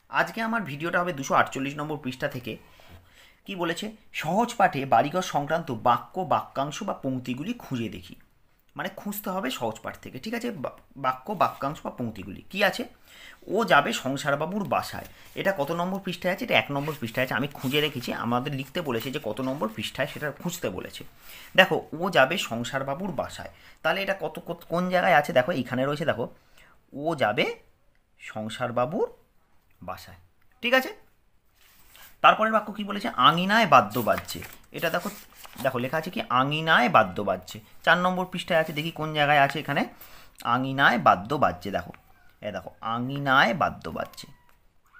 আজকে আমার ভিডিওটা হবে 248 নম্বর পৃষ্ঠা থেকে। কি বলেছে? সহজ পাঠে বাড়িঘর সংক্রান্ত বাক্য, বাক্যাংশ বা পংক্তিগুলি খুঁজে দেখি। মানে খুঁজতে হবে সহজ পাঠ থেকে, ঠিক আছে? বাক্য, বাক্যাংশ বা পংক্তিগুলি কি আছে? ও যাবে সংসারবাবুর বাসায়। এটা কত নম্বর পৃষ্ঠায় আছে? এটা 1 নম্বর পৃষ্ঠায় আছে। আমি খুঁজে রেখেছি, আমাদের লিখতে বলেছে যে কত নম্বর পৃষ্ঠায় সেটা খুঁজতে বলেছে। দেখো, ও যাবে সংসারবাবুর বাসায়, তাহলে এটা কোন জায়গায় আছে? দেখো এইখানে রয়েছে, দেখো, ও যাবে সংসারবাবুর বাসায়, ঠিক আছে? তারপরের বাক্য কি বলেছে? আঙিনায় বাদ্য বাজছে। এটা দেখো, দেখো লেখা আছে কি? আঙিনায় বাদ্য বাজছে। 4 নম্বর পৃষ্ঠায় আছে, দেখি কোন জায়গায় আছে এখানে। আঙিনায় বাদ্য বাজছে, দেখো, দেখো আঙিনায় বাদ্য বাজছে,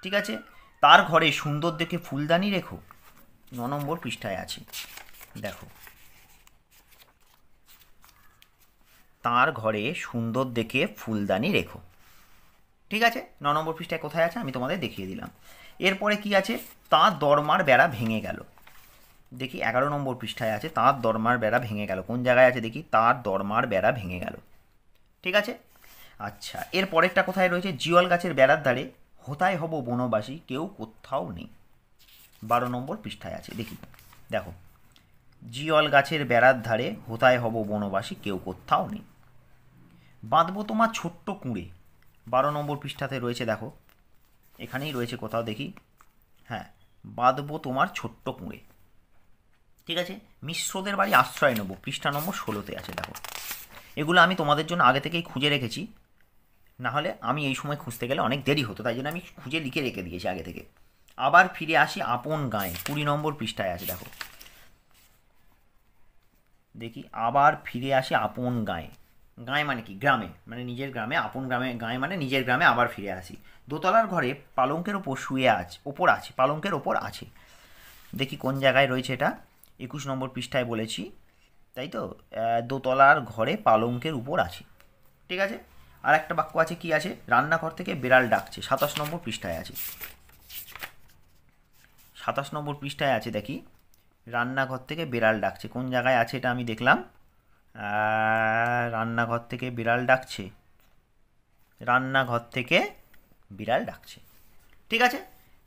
ঠিক আছে? তার ঘরে সুন্দর দেখে ফুলদানি রেখো। 9 নম্বর পৃষ্ঠায় আছে, দেখো, তার ঘরে সুন্দর দেখে ফুলদানি রেখো, ঠিক আছে? 9 নম্বর পৃষ্ঠায় কোথায় আছে আমি তোমাদের দেখিয়ে দিলাম। এরপরে কি আছে? তাঁর দরমার বেড়া ভেঙে গেল। দেখি 11 নম্বর পৃষ্ঠায় আছে, তাঁর দরমার বেড়া ভেঙে গেল। কোন জায়গায় আছে দেখি? তাঁর দরমার বেড়া ভেঙে গেল, ঠিক আছে? আচ্ছা, এর পরেরটা কোথায় রয়েছে? জিওল গাছের বেড়ার ধারে হোতায় হব বনবাসী, কেউ কোথাও নেই। 12 নম্বর পৃষ্ঠায় আছে, দেখি, দেখো, জিওল গাছের বেড়ার ধারে হোতায় হব বনবাসী, কেউ কোথাও নেই। বাঁধবো তোমার ছোট্ট কুঁড়ে। 12 নম্বর পৃষ্ঠাতে রয়েছে, দেখো, এখানেই রয়েছে কোথাও, দেখি, হ্যাঁ, বাঁধবো তোমার ছোট্ট কুঁড়ে, ঠিক আছে? মিশ্রদের বাড়ি আশ্রয় নেব, পৃষ্ঠা নম্বর 16তে আছে, দেখো। এগুলো আমি তোমাদের জন্য আগে থেকেই খুঁজে রেখেছি, না হলে আমি এই সময় খুঁজতে গেলে অনেক দেরি হতো, তাই জন্য আমি খুঁজে লিখে রেখে দিয়েছি আগে থেকে। আবার ফিরে আসি আপন গাঁয়ে, 20 নম্বর পৃষ্ঠায় আছে, দেখো, দেখি, আবার ফিরে আসি আপন গাঁয়ে। গাঁয়ে মানে কি? গ্রামে, মানে নিজের গ্রামে। আপন গ্রামে, গাঁয়ে মানে নিজের গ্রামে আবার ফিরে আসি। দোতলার ঘরে পালঙ্কের ওপর শুয়ে আছে, ওপর আছে, পালঙ্কের ওপর আছে। দেখি কোন জায়গায় রয়েছে এটা। 21 নম্বর পৃষ্ঠায় বলেছি, তাই তো? দোতলার ঘরে পালঙ্কের উপর আছে, ঠিক আছে? আর একটা বাক্য আছে, কি আছে? রান্নাঘর থেকে বেড়াল ডাকছে। 27 নম্বর পৃষ্ঠায় আছে, 27 নম্বর পৃষ্ঠায় আছে, দেখি, রান্নাঘর থেকে বেড়াল ডাকছে। কোন জায়গায় আছে এটা আমি দেখলাম। রান্নাঘর থেকে বিড়াল ডাকছে, রান্নাঘর থেকে বিড়াল ডাকছে, ঠিক আছে?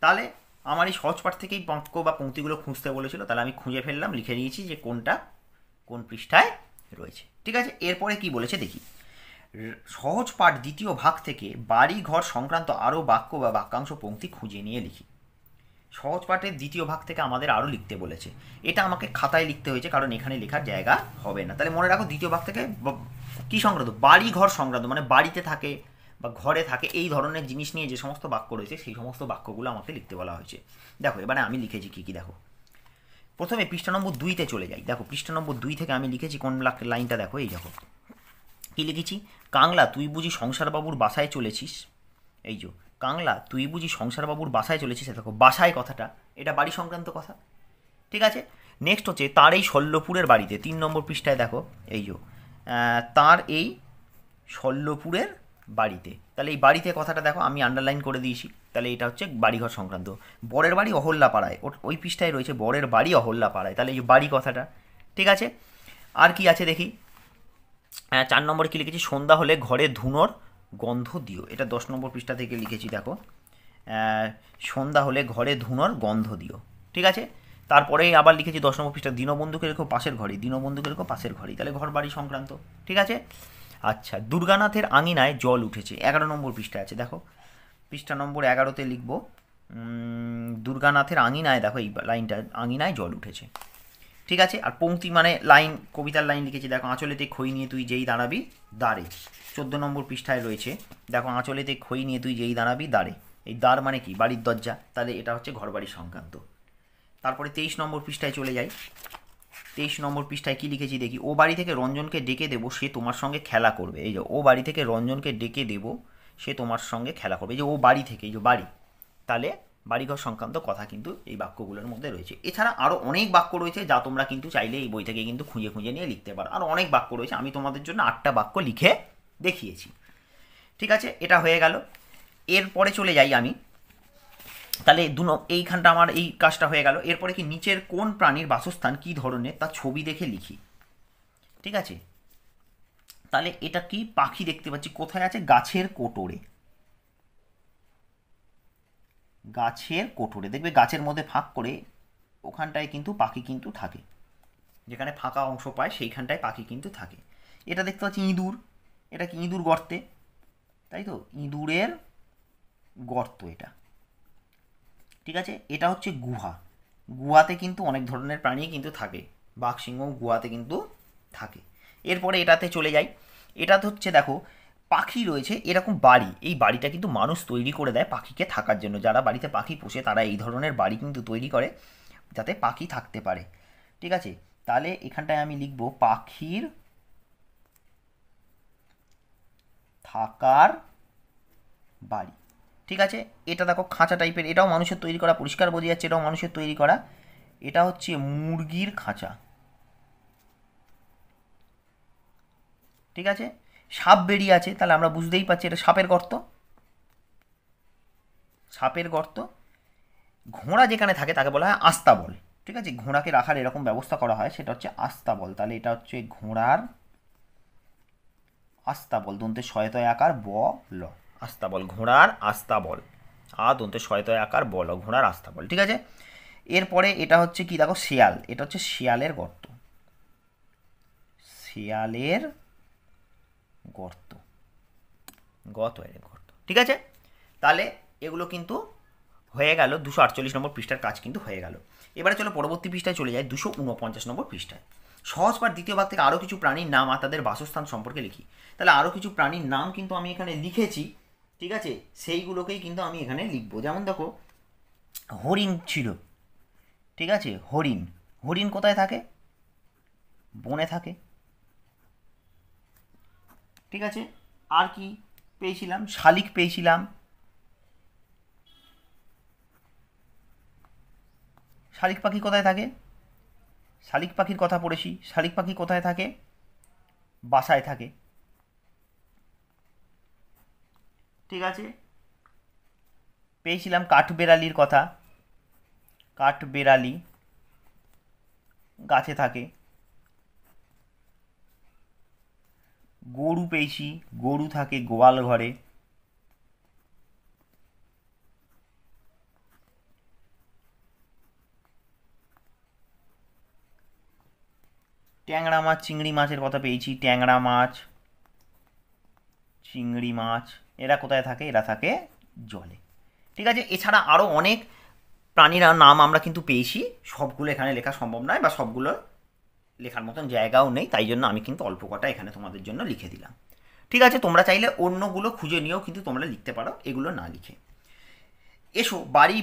তাহলে আমার এই সহজ পাঠ থেকেই বাক্য বা পংক্তিগুলো খুঁজতে বলেছিল, তাহলে আমি খুঁজে ফেললাম, লিখে নিয়েছি যে কোনটা কোন পৃষ্ঠায় রয়েছে, ঠিক আছে? এরপরে কি বলেছে দেখি। সহজ পাঠ দ্বিতীয় ভাগ থেকে বাড়ি ঘর সংক্রান্ত আরও বাক্য বা বাক্যাংশ পংক্তি খুঁজে নিয়ে লিখি। সহজ পাঠের দ্বিতীয় ভাগ থেকে আমাদের আরও লিখতে বলেছে। এটা আমাকে খাতায় লিখতে হয়েছে, কারণ এখানে লেখার জায়গা হবে না। তাহলে মনে রাখো, দ্বিতীয় ভাগ থেকে কী সংক্রান্ত? বাড়ি ঘর সংক্রান্ত, মানে বাড়িতে থাকে বা ঘরে থাকে এই ধরনের জিনিস নিয়ে যে সমস্ত বাক্য রয়েছে সেই সমস্ত বাক্যগুলো আমাকে লিখতে বলা হয়েছে। দেখো, এবারে আমি লিখেছি কী কী, দেখো। প্রথমে পৃষ্ঠা নম্বর 2তে চলে যাই। দেখো, পৃষ্ঠা নম্বর 2 থেকে আমি লিখেছি কোন লাইনটা, দেখো, এই দেখো কী লিখেছি। কাংলা, তুই বুঝি সংসারবাবুর বাসায় চলেছিস? এই যে, কাংলা, তুই বুঝি সংসারবাবুর বাসায় চলেছিস। দেখো, বাসায় কথাটা, এটা বাড়ি সংক্রান্ত কথা, ঠিক আছে? নেক্সট হচ্ছে তার এই শল্যপুরের বাড়িতে। 3 নম্বর পৃষ্ঠায় দেখো, এই যে, তার এই শল্যপুরের বাড়িতে। তাহলে এই বাড়িতে কথাটা দেখো, আমি আন্ডারলাইন করে দিয়েছি। তাহলে এটা হচ্ছে বাড়িঘর সংক্রান্ত। বরের বাড়ি অহল্যাপাড়ায়, ওই পৃষ্ঠায় রয়েছে বরের বাড়ি অহল্যাপাড়ায়। তাহলে এই বাড়ি কথাটা, ঠিক আছে? আর কি আছে দেখি। 4 নম্বরে কী লিখেছি? সন্ধ্যা হলে ঘরে ধুনোর গন্ধ দিও। এটা 10 নম্বর পৃষ্ঠা থেকে লিখেছি, দেখো, সন্ধ্যা হলে ঘরে ধুনোর গন্ধ দিও, ঠিক আছে? তারপরে আবার লিখেছি 10 নম্বর পৃষ্ঠা, দীনবন্ধুকে রেখো পাশের ঘরে, দীনবন্ধুকে রেখো পাশের ঘরেই। তাহলে ঘর বাড়ি সংক্রান্ত, ঠিক আছে? আচ্ছা, দুর্গানাথের আঙিনায় জল উঠেছে। 11 নম্বর পৃষ্ঠায় আছে, দেখো, পৃষ্ঠা নম্বর 11তে লিখব, দুর্গানাথের আঙিনায়, দেখো এই লাইনটা, আঙিনায় জল উঠেছে, ঠিক আছে? আর পংক্তি মানে লাইন, কবিতার লাইন লিখেছি, দেখো, আঁচলেতে খই নিয়ে তুই যেই দাঁড়াবি দাঁড়ে। 14 নম্বর পৃষ্ঠায় রয়েছে, দেখো, আঁচলেতে খই নিয়ে তুই যেই দাঁড়াবি দাঁড়ে। এই দ্বার মানে কি? বাড়ির দরজা। তাহলে এটা হচ্ছে ঘরবাড়ি সংক্রান্ত। তারপরে 23 নম্বর পৃষ্ঠায় চলে যাই। 23 নম্বর পৃষ্ঠায় কি লিখেছি দেখি। ও বাড়ি থেকে রঞ্জনকে ডেকে দেবো, সে তোমার সঙ্গে খেলা করবে। এই যে, ও বাড়ি থেকে রঞ্জনকে ডেকে দেবো, সে তোমার সঙ্গে খেলা করবে। এই যে, ও বাড়ি থেকে, এই যে বাড়ি, তাহলে বাড়িঘর সংক্রান্ত কথা কিন্তু এই বাক্যগুলোর মধ্যে রয়েছে। এছাড়া আরও অনেক বাক্য রয়েছে যা তোমরা কিন্তু চাইলে এই বই থেকে কিন্তু খুঁজে খুঁজে নিয়ে লিখতে পারো। আরও অনেক বাক্য রয়েছে, আমি তোমাদের জন্য 8টা বাক্য লিখে দেখিয়েছি, ঠিক আছে? এটা হয়ে গেল। এরপরে চলে যাই আমি। তাহলে এইখানটা আমার এই কাজটা হয়ে গেল। এরপরে কি, নিচের কোন প্রাণীর বাসস্থান কী ধরনের তা ছবি দেখে লিখি, ঠিক আছে? তাহলে এটা কি? পাখি দেখতে পাচ্ছি, কোথায় আছে? গাছের কোটরে, গাছের কোটরে, দেখবে গাছের মধ্যে ফাঁক করে ওখানটায় কিন্তু পাখি কিন্তু থাকে, যেখানে ফাঁকা অংশ পায় সেইখানটায় পাখি কিন্তু থাকে। এটা দেখতে পাচ্ছি ইঁদুর, এটা কি ইঁদুর গর্তে, তাই তো, ইঁদুরের গর্ত এটা। ঠিক আছে, এটা হচ্ছে গুহা, গুহাতে কিন্তু অনেক ধরনের প্রাণী কিন্তু থাকে, বাঘ সিংহ গুহাতে কিন্তু থাকে। এরপরে এটাতে চলে যাই, এটাতে হচ্ছে দেখো পাখি রয়েছে এরকম বাড়ি, এই বাড়িটা কিন্তু মানুষ তৈরি করে দেয় পাখিকে থাকার জন্য, যারা বাড়িতে পাখি পোষে তারা এই ধরনের বাড়ি কিন্তু তৈরি করে যাতে পাখি থাকতে পারে। ঠিক আছে, তাহলে এখানটায় আমি লিখব পাখির থাকার বাড়ি। ঠিক আছে, এটা দেখো খাঁচা টাইপের, এটাও মানুষের তৈরি করা, পরিষ্কার বোঝা যাচ্ছে এটাও মানুষের তৈরি করা। এটা হচ্ছে মুরগির খাঁচা। ঠিক আছে, সাপ বেরিয়ে আছে, তাহলে আমরা বুঝতেই পারছি এটা সাপের গর্ত, সাপের গর্ত। ঘোড়া যেখানে থাকে তাকে বলা হয় আস্তাবল। ঠিক আছে, ঘোড়াকে রাখার এরকম ব্যবস্থা করা হয়, সেটা হচ্ছে আস্তাবল। তাহলে এটা হচ্ছে ঘোড়ার আস্তাবল, দন্তে শয়তয় আকার ব ল, আস্তাবল, ঘোড়ার আস্তাবল, দন্তে শয়তয় আকার ব ল, ঘোড়ার আস্তাবল। ঠিক আছে, এরপরে এটা হচ্ছে কি দেখো শেয়াল, এটা হচ্ছে শেয়ালের গর্ত, শেয়ালের গর্ত, গর্ত। ঠিক আছে, তাহলে এগুলো কিন্তু হয়ে গেল, 248 নম্বর পৃষ্ঠার কাজ কিন্তু হয়ে গেল। এবারে চলো পরবর্তী পৃষ্ঠায় চলে যায়, 249 নম্বর পৃষ্ঠায়। সহজ পাঠ দ্বিতীয় ভাগ থেকে আরও কিছু প্রাণীর নাম আর তাদের বাসস্থান সম্পর্কে লিখি। তাহলে আরও কিছু প্রাণীর নাম কিন্তু আমি এখানে লিখেছি। ঠিক আছে, সেইগুলোকেই কিন্তু আমি এখানে লিখবো। যেমন দেখো হরিণ ছিল, ঠিক আছে, হরিণ, হরিণ কোথায় থাকে? বনে থাকে। ঠিক আছে, আর কি পেয়েছিলাম? শালিক পেয়েছিলাম, শালিক পাখি কোথায় থাকে? শালিক পাখির কথা পড়েছি, শালিক পাখি কোথায় থাকে? বাসায় থাকে। ঠিক আছে, পেয়েছিলাম কাঠবেড়ালির কথা, কাঠবেড়ালি গাছে থাকে। গরু পেয়েছি, গরু থাকে গোয়াল ঘরে। ট্যাংরা মাছ, চিংড়ি মাছের কথা পেয়েছি, ট্যাংরা মাছ, চিংড়ি মাছ, এরা কোথায় থাকে? এরা থাকে জলে। ঠিক আছে, এছাড়া আরও অনেক প্রাণীর নাম আমরা কিন্তু পেয়েছি, সবগুলো এখানে লেখা সম্ভব নয় বা সবগুলো লেখার মতন জায়গাও নেই, তাই জন্য আমি কিন্তু অল্প কটা এখানে তোমাদের জন্য লিখে দিলাম। ঠিক আছে, তোমরা চাইলে অন্যগুলো খুঁজে নিয়েও কিন্তু তোমরা লিখতে পারো এগুলো না লিখে। এসো বাড়ি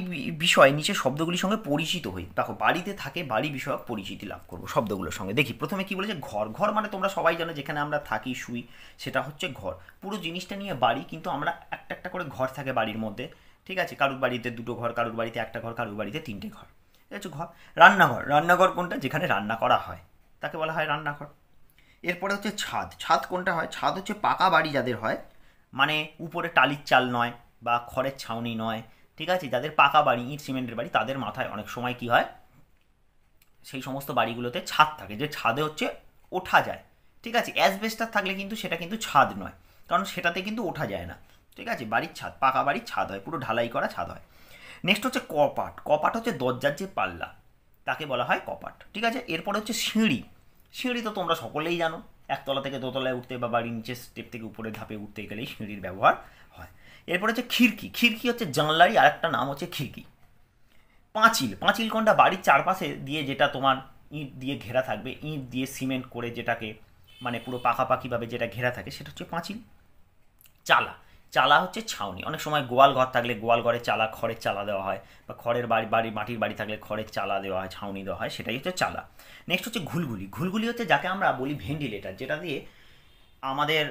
বিষয় নিচে শব্দগুলির সঙ্গে পরিচিত হই। দেখো বাড়িতে থাকে, বাড়ি বিষয়ক পরিচিতি লাভ করবো শব্দগুলোর সঙ্গে। দেখি প্রথমে কি বলেছে, ঘর। ঘর মানে তোমরা সবাই জানো যেখানে আমরা থাকি শুই, সেটা হচ্ছে ঘর। পুরো জিনিসটা নিয়ে বাড়ি, কিন্তু আমরা একটা একটা করে ঘর থাকে বাড়ির মধ্যে। ঠিক আছে, কারুর বাড়িতে দুটো ঘর, কারুর বাড়িতে একটা ঘর, কারুর বাড়িতে তিনটে ঘর। এটা হচ্ছে ঘর। রান্নাঘর, রান্নাঘর কোনটা? যেখানে রান্না করা হয় তাকে বলা হয় রান্নাঘর। এরপরে হচ্ছে ছাদ। ছাদ কোনটা হয়? ছাদ হচ্ছে পাকা বাড়ি যাদের হয়, মানে উপরে টালির চাল নয় বা খড়ের ছাউনি নয়। ঠিক আছে, যাদের পাকা বাড়ি, ইট সিমেন্টের বাড়ি, তাদের মাথায় অনেক সময় কি হয়, সেই সমস্ত বাড়িগুলোতে ছাদ থাকে, যে ছাদে হচ্ছে ওঠা যায়। ঠিক আছে, অ্যাসবেস্টাস থাকলে কিন্তু সেটা কিন্তু ছাদ নয়, কারণ সেটাতে কিন্তু ওঠা যায় না। ঠিক আছে, বাড়ির ছাদ, পাকা বাড়ির ছাদ হয়, পুরো ঢালাই করা ছাদ হয়। নেক্সট হচ্ছে কপাট। কপাট হচ্ছে দরজার যে পাল্লা, তাকে বলা হয় কপাট। ঠিক আছে, এরপরে হচ্ছে সিঁড়ি। সিঁড়ি তো তোমরা সকলেই জানো, একতলা থেকে দোতলায় উঠতে বা বাড়ির নিচে স্টেপ থেকে উপরে ধাপে উঠতে গেলেই সিঁড়ির ব্যবহার হয়। এরপরে হচ্ছে খিড়কি। খিড়কি হচ্ছে জানলারই আরেকটা নাম হচ্ছে খিড়কি। পাঁচিল। পাঁচিল কোনটা? বাড়ির চারপাশে দিয়ে যেটা তোমার ইট দিয়ে ঘেরা থাকবে, ইট দিয়ে সিমেন্ট করে যেটাকে মানে পুরো পাকাপাকিভাবে যেটা ঘেরা থাকে, সেটা হচ্ছে পাঁচিল। চালা। চালা হচ্ছে ছাউনি। অনেক সময় গোয়াল ঘর থাকলে গোয়াল ঘরে চালা, খড়ের চালা দেওয়া হয়, বা খড়ের বাড়ি মাটির বাড়ি থাকলে খড়ের চালা দেওয়া হয়, ছাউনি দেওয়া হয়, সেটাই হচ্ছে চালা। নেক্সট হচ্ছে ঘুলঘুলি। ঘুলঘুলি হচ্ছে যাকে আমরা বলি ভেন্টিলেটার, যেটা দিয়ে আমাদের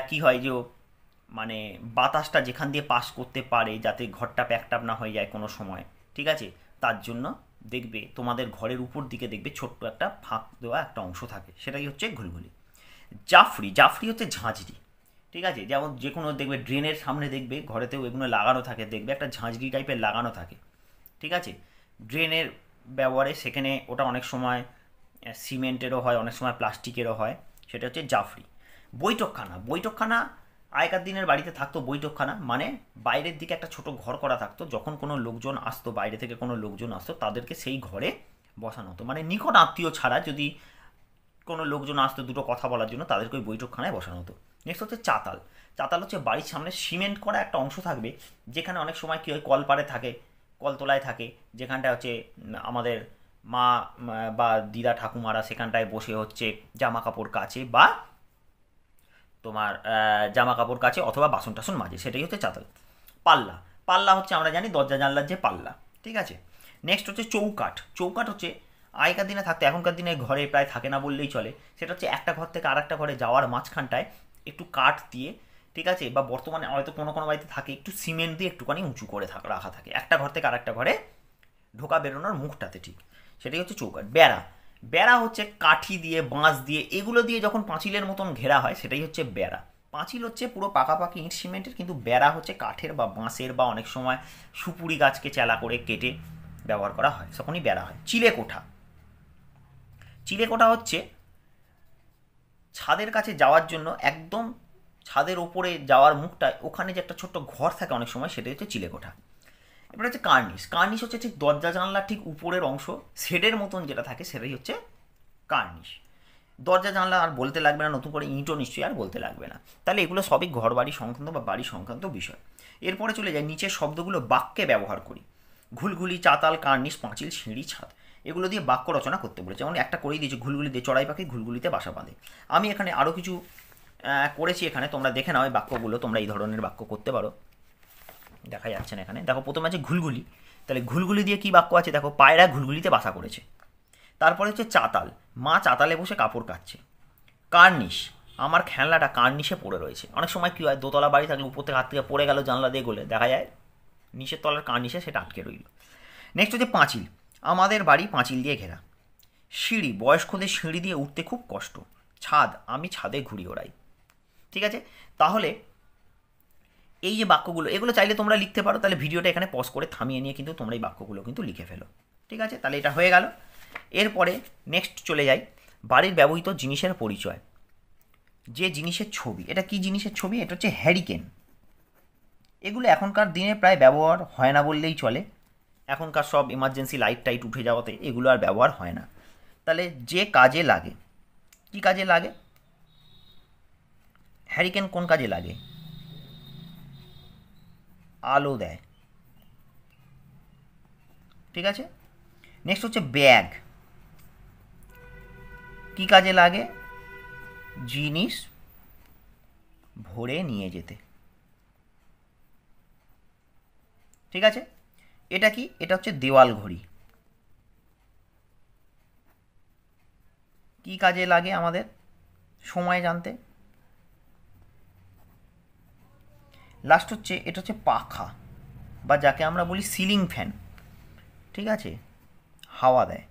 কি হয় যে মানে বাতাসটা যেখান দিয়ে পাস করতে পারে, যাতে ঘরটা প্যাকটাপ না হয়ে যায় কোনো সময়। ঠিক আছে, তার জন্য দেখবে তোমাদের ঘরের উপর দিকে দেখবে ছোট্ট একটা ফাঁক দেওয়া একটা অংশ থাকে, সেটাই হচ্ছে ঘুলঘুলি। জাফরি। জাফরি হচ্ছে ঝাঁঝরি। ঠিক আছে, যেমন যে কোনো দেখবে ড্রেনের সামনে দেখবে ঘরেতেও এগুলো লাগানো থাকে, দেখবে একটা ঝাঁঝরি টাইপের লাগানো থাকে। ঠিক আছে, ড্রেনের ব্যবহারে সেখানে ওটা অনেক সময় সিমেন্টেরও হয়, অনেক সময় প্লাস্টিকেরও হয়, সেটা হচ্ছে জাফরি। বৈঠকখানা। বৈঠকখানা আগেকার দিনের বাড়িতে থাকতো বৈঠকখানা, মানে বাইরের দিকে একটা ছোট ঘর করা থাকতো, যখন কোনো লোকজন আসতো, বাইরে থেকে কোনো লোকজন আসতো তাদেরকে সেই ঘরে বসানো হতো, মানে নিকট আত্মীয় ছাড়া যদি কোনো লোকজন আসতো দুটো কথা বলার জন্য তাদেরকে ওই বৈঠকখানায় বসানো হতো। নেক্সট হচ্ছে চাতাল। চাতাল হচ্ছে বাড়ির সামনে সিমেন্ট করা একটা অংশ থাকবে, যেখানে অনেক সময় কী হয় কলপাড়ে থাকে, কলতলায় থাকে, যেখানটায় হচ্ছে আমাদের মা বা দিদা ঠাকুমারা সেখানটায় বসে হচ্ছে জামা কাপড় কাচে বা তোমার জামা কাপড় কাচে অথবা বাসন টাসন মাজে, সেটাই হচ্ছে চাতাল। পাল্লা। পাল্লা হচ্ছে আমরা জানি দরজা জানলার যে পাল্লা, ঠিক আছে। নেক্সট হচ্ছে চৌকাঠ। চৌকাঠ হচ্ছে আগেকার দিনে থাকতো, এখনকার দিনে ঘরে প্রায় থাকে না বললেই চলে। সেটা হচ্ছে একটা ঘর থেকে আর একটা ঘরে যাওয়ার মাঝখানটায় একটু কাঠ দিয়ে, ঠিক আছে, বা বর্তমানে হয়তো কোনো কোনো বাড়িতে থাকে একটু সিমেন্ট দিয়ে একটুখানি উঁচু করে রাখা থাকে একটা ঘর থেকে আরেকটা ঘরে ঢোকা বেরোনোর মুখটাতে, ঠিক সেটাই হচ্ছে চৌকাঠ। বেড়া। বেড়া হচ্ছে কাঠি দিয়ে, বাঁশ দিয়ে, এগুলো দিয়ে যখন পাঁচিলের মতন ঘেরা হয় সেটাই হচ্ছে বেড়া। পাঁচিল হচ্ছে পুরো পাকাপাকি ইট সিমেন্টের, কিন্তু বেড়া হচ্ছে কাঠের বা বাঁশের বা অনেক সময় সুপুরি গাছকে চেলা করে কেটে ব্যবহার করা হয়, তখনই বেড়া হয়। চিলেকোঠা। চিলেকোঠা হচ্ছে ছাদের কাছে যাওয়ার জন্য একদম ছাদের ওপরে যাওয়ার মুখটায় ওখানে যে একটা ছোট্ট ঘর থাকে অনেক সময়, সেটাই হচ্ছে চিলেকোঠা। এবার হচ্ছে কার্নিশ। কার্নিশ হচ্ছে ঠিক দরজা জানলার ঠিক উপরের অংশ, শেডের মতন যেটা থাকে সেটাই হচ্ছে কার্নিশ। দরজা জানলা আর বলতে লাগবে না, নতুন করে ইঁটও নিশ্চয়ই আর বলতে লাগবে না। তাহলে এগুলো সবই ঘর বাড়ি সংক্রান্ত বা বাড়ি সংক্রান্ত বিষয়। এরপরে চলে যায় নিচের শব্দগুলো বাক্যে ব্যবহার করি। ঘুলঘুলি, চাতাল, কার্নিশ, পাঁচিল, সিঁড়ি, ছাদ, এগুলো দিয়ে বাক্য রচনা করতে বলেছে। যেমন একটা করেই দিয়েছে, ঘুলঘুলি দিয়ে চড়াই পাখি ঘুলঘুলিতে বাসা বাঁধে। আমি এখানে আরও কিছু করেছি, এখানে তোমরা দেখে নাও এই বাক্যগুলো, তোমরা এই ধরনের বাক্য করতে পারো। দেখা যাচ্ছে না এখানে, দেখো প্রথমে আছে ঘুলঘুলি, তাহলে ঘুলঘুলি দিয়ে কী বাক্য আছে দেখো, পায়রা ঘুলঘুলিতে বাসা করেছে। তারপরে হচ্ছে চাতাল, মা চাতালে বসে কাপড় কাচ্ছে। কার্নিশ, আমার খেলনাটা কার্নিশে পড়ে রয়েছে। অনেক সময় কী হয়, দোতলা বাড়ি থাকলে উপর থেকে হাত থেকে পড়ে গেল জানলা দিয়ে গলে, দেখা যায় নিচের তলার কার্নিশে সেটা আটকে রইল। নেক্সট হচ্ছে পাঁচিল, আমাদের বাড়ি পাঁচিল দিয়ে ঘেরা। সিঁড়ি, বয়স্কদের সিঁড়ি দিয়ে উঠতে খুব কষ্ট। ছাদ, আমি ছাদে ঘুরি ওড়াই। ঠিক আছে, তাহলে এই যে বাক্যগুলো, এগুলো চাইলে তোমরা লিখতে পারো, তাহলে ভিডিওটা এখানে পজ করে থামিয়ে নিয়ে কিন্তু তোমরা এই বাক্যগুলো কিন্তু লিখে ফেলো। ঠিক আছে, তাহলে এটা হয়ে গেল। এরপরে নেক্সট চলে যাই বাড়ির ব্যবহৃত জিনিসের পরিচয়। যে জিনিসের ছবি, এটা কি জিনিসের ছবি? এটা হচ্ছে হ্যারিকেন। এগুলো এখনকার দিনে প্রায় ব্যবহার হয় না বললেই চলে, এখনকার সব ইমার্জেন্সি লাইট টাইট উঠে যাওয়াতে এগুলো আর ব্যবহার হয় না। তাহলে যে কাজে লাগে, কি কাজে লাগে? হ্যারিকেন কোন কাজে লাগে? আলো দেয়। ঠিক আছে, নেক্সট হচ্ছে ব্যাগ, কি কাজে লাগে? জিনিস ভরে নিয়ে যেতে। ঠিক আছে, এটা কি? এটা হচ্ছে দেওয়াল ঘড়ি, কি কাজে লাগে আমাদের? সময় জানতে। লাস্ট হচ্ছে এটা হচ্ছে পাখা, বা যাকে আমরা বলি সিলিং ফ্যান। ঠিক আছে, হাওয়া দেয়।